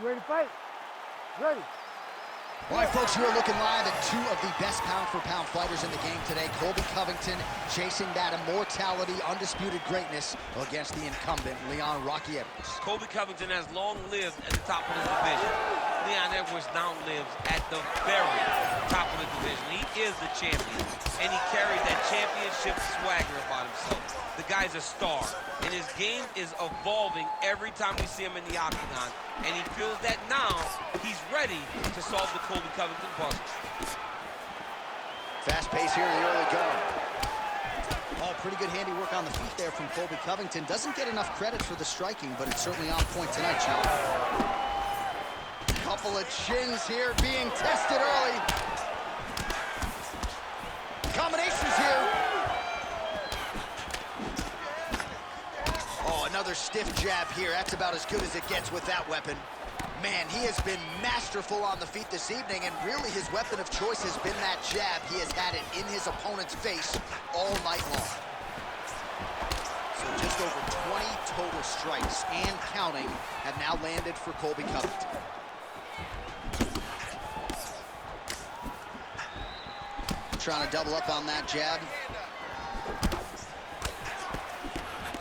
You ready to fight? Ready. All right, folks, you are looking live at two of the best pound-for-pound fighters in the game today. Colby Covington chasing that immortality, undisputed greatness against the incumbent, Leon Rocky Edwards. Colby Covington has long lived at the top of the division. Leon Edwards now lives at the very top of the division. He is the champion, and he carries that championship swagger about himself. The guy's a star, and his game is evolving every time we see him in the octagon, and he feels that now he's ready to solve the Colby Covington puzzle. Fast pace here in the early going. Oh, pretty good handiwork on the feet there from Colby Covington. Doesn't get enough credit for the striking, but it's certainly on point tonight, John. Couple of chins here being tested early. Combinations here. Oh, another stiff jab here. That's about as good as it gets with that weapon. Man, he has been masterful on the feet this evening, and really his weapon of choice has been that jab. He has had it in his opponent's face all night long. So just over 20 total strikes and counting have now landed for Colby Covington. Trying to double up on that jab.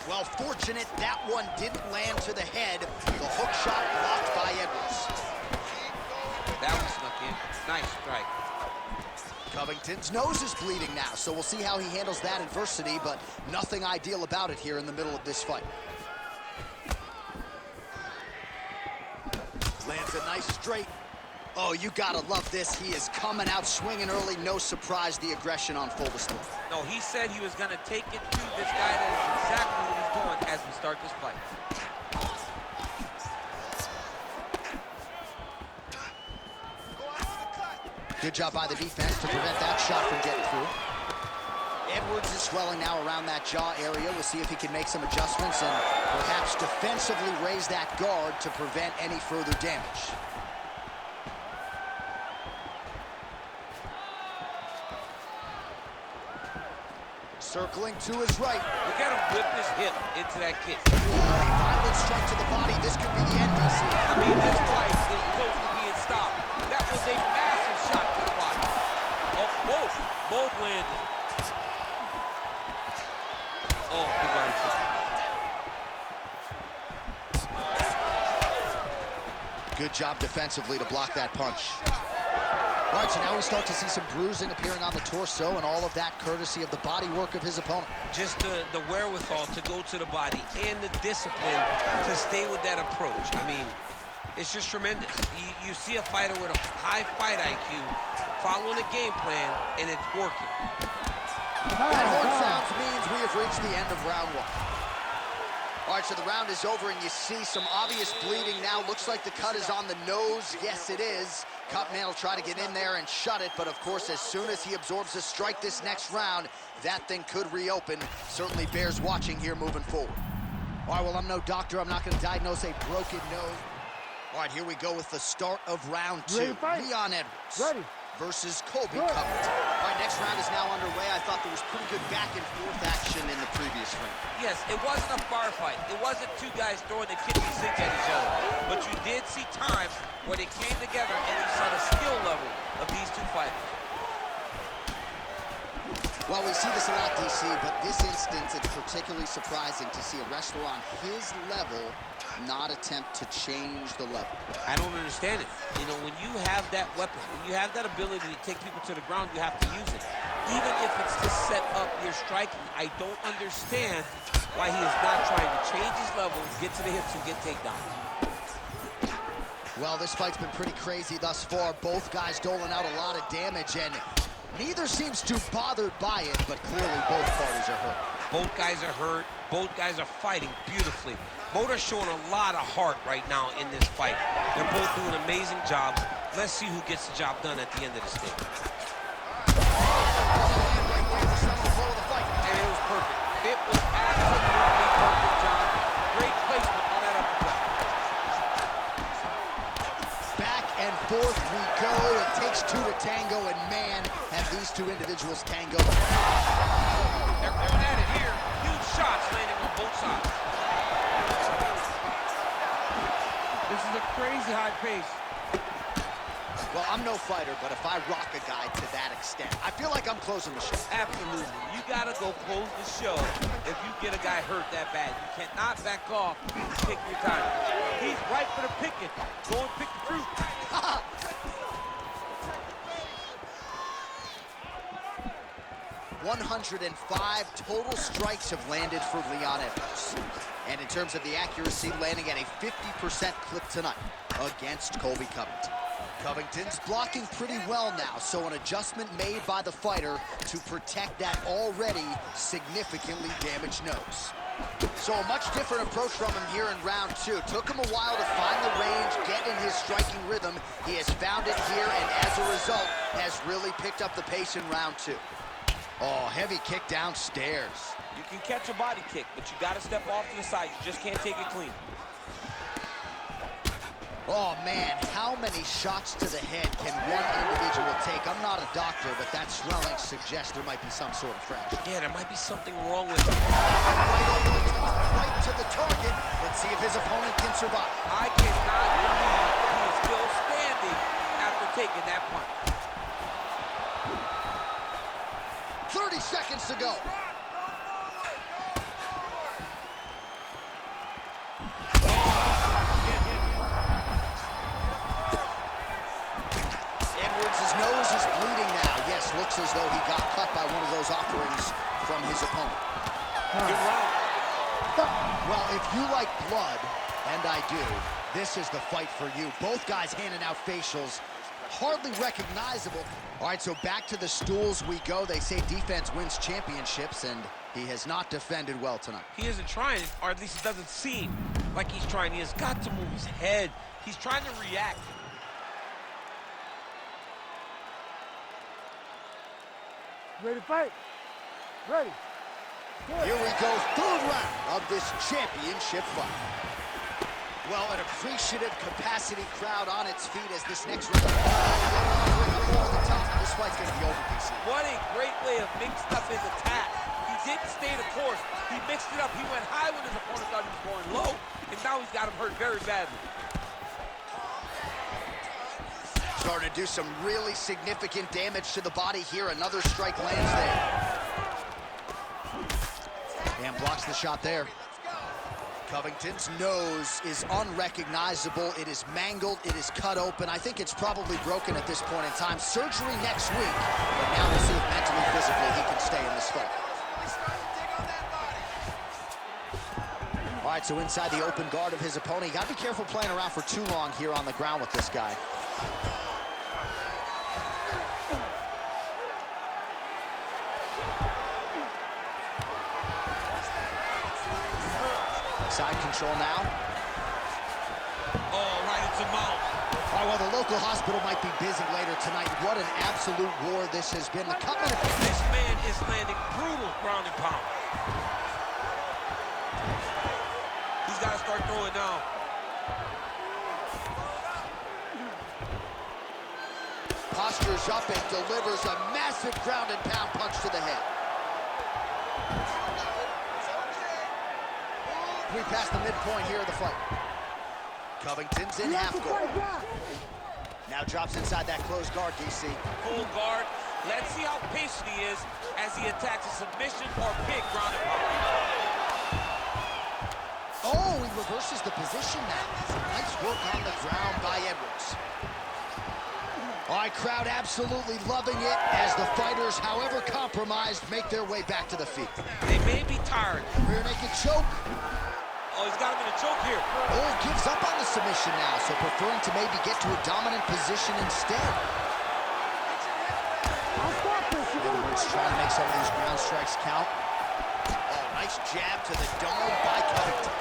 Well, fortunate that one didn't land to the head. The hook shot blocked by Edwards. That one snuck in. Nice strike. Covington's nose is bleeding now, so we'll see how he handles that adversity, but nothing ideal about it here in the middle of this fight. Lands a nice straight. Oh, you gotta love this. He is coming out swinging early. No surprise, the aggression on full display. No, he said he was going to take it to this guy. That is exactly what he's doing as we start this fight. Good job by the defense to prevent that shot from getting through. Edwards is swelling now around that jaw area. We'll see if he can make some adjustments and perhaps defensively raise that guard to prevent any further damage. Circling to his right. Look at him whip his hip into that kick. Violent strike to the body. This could be the end, DC. I mean, this fight is close to being stopped. That was a massive shot to the body. Oh, both landed. Oh, good body shot. Good job defensively to block that punch. All right, so now we start to see some bruising appearing on the torso, and all of that courtesy of the body work of his opponent. Just the wherewithal to go to the body and the discipline to stay with that approach. I mean, it's just tremendous. You see a fighter with a high fight IQ following a game plan, and it's working. That horn sounds means we have reached the end of round one. All right, so the round is over, and you see some obvious bleeding now. Looks like the cut is on the nose. Yes, it is. Cutman will try to get in there and shut it, but of course, as soon as he absorbs a strike this next round, that thing could reopen. Certainly bears watching here moving forward. All right, well, I'm no doctor. I'm not going to diagnose a broken nose. All right, here we go with the start of round two. Leon Edwards versus Colby Covington. All right, next round is now underway. I thought there was pretty good back-and-forth action in the previous round. Yes, it wasn't a bar fight. It wasn't two guys throwing the kitchen sink at each other. But you did see times where they came together and you saw the skill level of these two fighters. Well, we see this a lot, DC, but this instance, it's particularly surprising to see a wrestler on his level not attempt to change the level. I don't understand it. You know, when you have that weapon, when you have that ability to take people to the ground, you have to use it. Even if it's to set up your striking, I don't understand why he is not trying to change his level, get to the hips, and get takedowns. Well, this fight's been pretty crazy thus far. Both guys doling out a lot of damage, and neither seems too bothered by it, but clearly both parties are hurt. Both guys are hurt. Both guys are fighting beautifully. Both are showing a lot of heart right now in this fight. They're both doing amazing jobs. Let's see who gets the job done at the end of the stick. And it was perfect. It was absolutely perfect, John. Great placement on that uppercut. Back and forth we go. It takes two to tango, and man, have these two individuals tangoed. They're at it here. Huge shots landing on both sides. This is a crazy high pace. Well, I'm no fighter, but if I rock a guy to that extent, I feel like I'm closing the show. Absolutely. You gotta go close the show if you get a guy hurt that bad. You cannot back off and take your time. He's right for the picking. Go and pick the fruit. 105 total strikes have landed for Leon Edwards. And in terms of the accuracy, landing at a 50% clip tonight against Colby Covington. Covington's blocking pretty well now, so an adjustment made by the fighter to protect that already significantly damaged nose. So a much different approach from him here in round two. Took him a while to find the range, get in his striking rhythm. He has found it here, and as a result, has really picked up the pace in round two. Oh, heavy kick downstairs. You can catch a body kick, but you got to step off to the side. You just can't take it clean. Oh, man, how many shots to the head can one individual take? I'm not a doctor, but that swelling suggests there might be some sort of fracture. Yeah, there might be something wrong with him. Right over the top, right to the target. Let's see if his opponent can survive. I cannot believe he is still standing after taking that punch. 30 seconds to go. Edwards' nose is bleeding now. Yes, looks as though he got cut by one of those offerings from his opponent. Good round. Well, if you like blood, and I do, this is the fight for you. Both guys handing out facials, hardly recognizable. All right, so back to the stools we go. They say defense wins championships, and he has not defended well tonight. He isn't trying, or at least it doesn't seem like he's trying. He has got to move his head. He's trying to react. Ready to fight? Ready. Good. Here we go, third round of this championship fight. Well, an appreciative capacity crowd on its feet as this next round. This fight's gonna be over, DC. What a great way of mixing up his attack. He didn't stay the course. He mixed it up. He went high when his opponent thought he was going low, and now he's got him hurt very badly. Starting to do some really significant damage to the body here. Another strike lands there. And blocks the shot there. Covington's nose is unrecognizable. It is mangled. It is cut open. I think it's probably broken at this point in time. Surgery next week. But now we'll see if mentally, physically, he can stay in this fight. All right, so inside the open guard of his opponent. You got to be careful playing around for too long here on the ground with this guy. Side control now. Oh, right into mouth. Oh, well, the local hospital might be busy later tonight. What an absolute war this has been. The Cutman. This man is landing brutal ground and pound. He's got to start throwing now. Postures up and delivers a massive ground and pound punch to the head. We past the midpoint here of the fight. Covington's in half guard. Now drops inside that closed guard, DC. Full guard. Let's see how patient he is as he attacks a submission or big ground and pound. Oh, he reverses the position now. Nice work on the ground by Edwards. All right, crowd absolutely loving it as the fighters, however compromised, make their way back to the feet. They may be tired. Rear naked choke. Oh, he's got him in a choke here. Oh, gives up on the submission now, so preferring to maybe get to a dominant position instead. Edwards trying to make some of these ground strikes count. Oh, nice jab to the dome by Covington.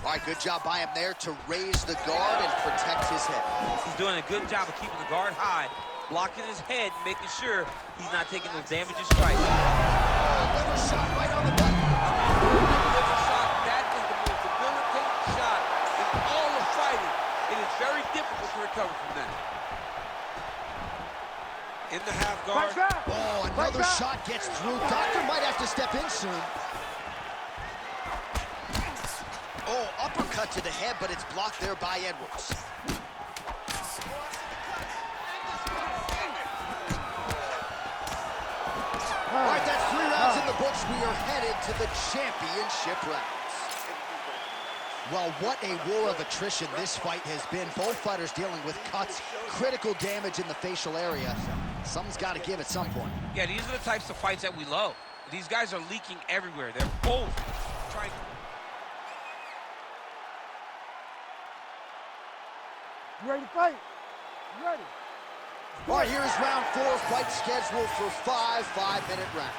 All right, good job by him there to raise the guard and protect his head. He's doing a good job of keeping the guard high, blocking his head, making sure he's not taking those damaging strikes. Liver shot right on the button. Liver shot, that is the most debilitating shot in all of fighting. It is very difficult to recover from that. In the half guard. Oh, another shot gets through. Doctor might have to step in soon. Oh, uppercut to the head, but it's blocked there by Edwards. All right, that's 3 rounds in the books. We are headed to the championship rounds. Well, what a war of attrition this fight has been. Both fighters dealing with cuts, critical damage in the facial area. Something's got to give at some point. Yeah, these are the types of fights that we love. These guys are leaking everywhere. They're both trying. You ready to fight? You ready? All right, here's round 4, fight scheduled for 5 5-minute rounds.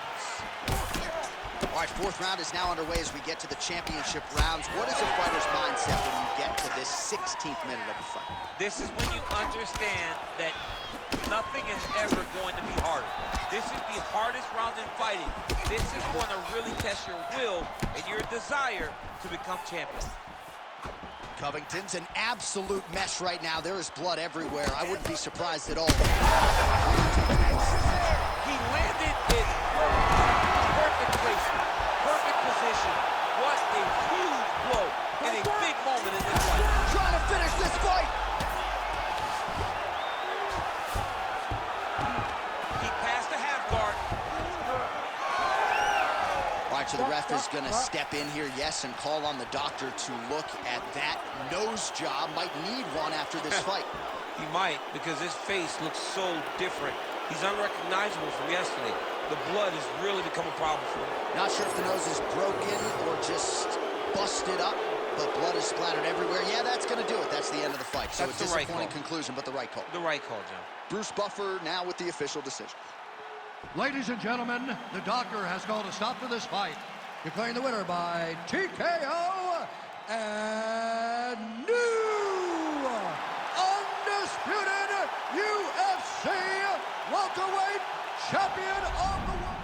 All right, 4th round is now underway as we get to the championship rounds. What is a fighter's mindset when you get to this 16th minute of the fight? This is when you understand that nothing is ever going to be harder. This is the hardest round in fighting. This is going to really test your will and your desire to become champion. Covington's an absolute mess right now. There is blood everywhere. I wouldn't be surprised at all. He landed in perfect placement, perfect position. What a huge blow in a big moment in this fight. Trying to finish this fight. He passed the half guard. All right, so the ref is going to step in here, yes, and call on the doctor to look at that nose job. Might need one after this fight. He might, because his face looks so different. He's unrecognizable from yesterday. The blood has really become a problem for him. Not sure if the nose is broken or just busted up, but blood is splattered everywhere. Yeah, that's going to do it. That's the end of the fight. So That's a the right disappointing call. conclusion, but the right call. The right call, John. Bruce Buffer now with the official decision. Ladies and gentlemen, the doctor has called a stop to this fight, declaring the winner by TKO and new undisputed UFC welterweight champion of the world.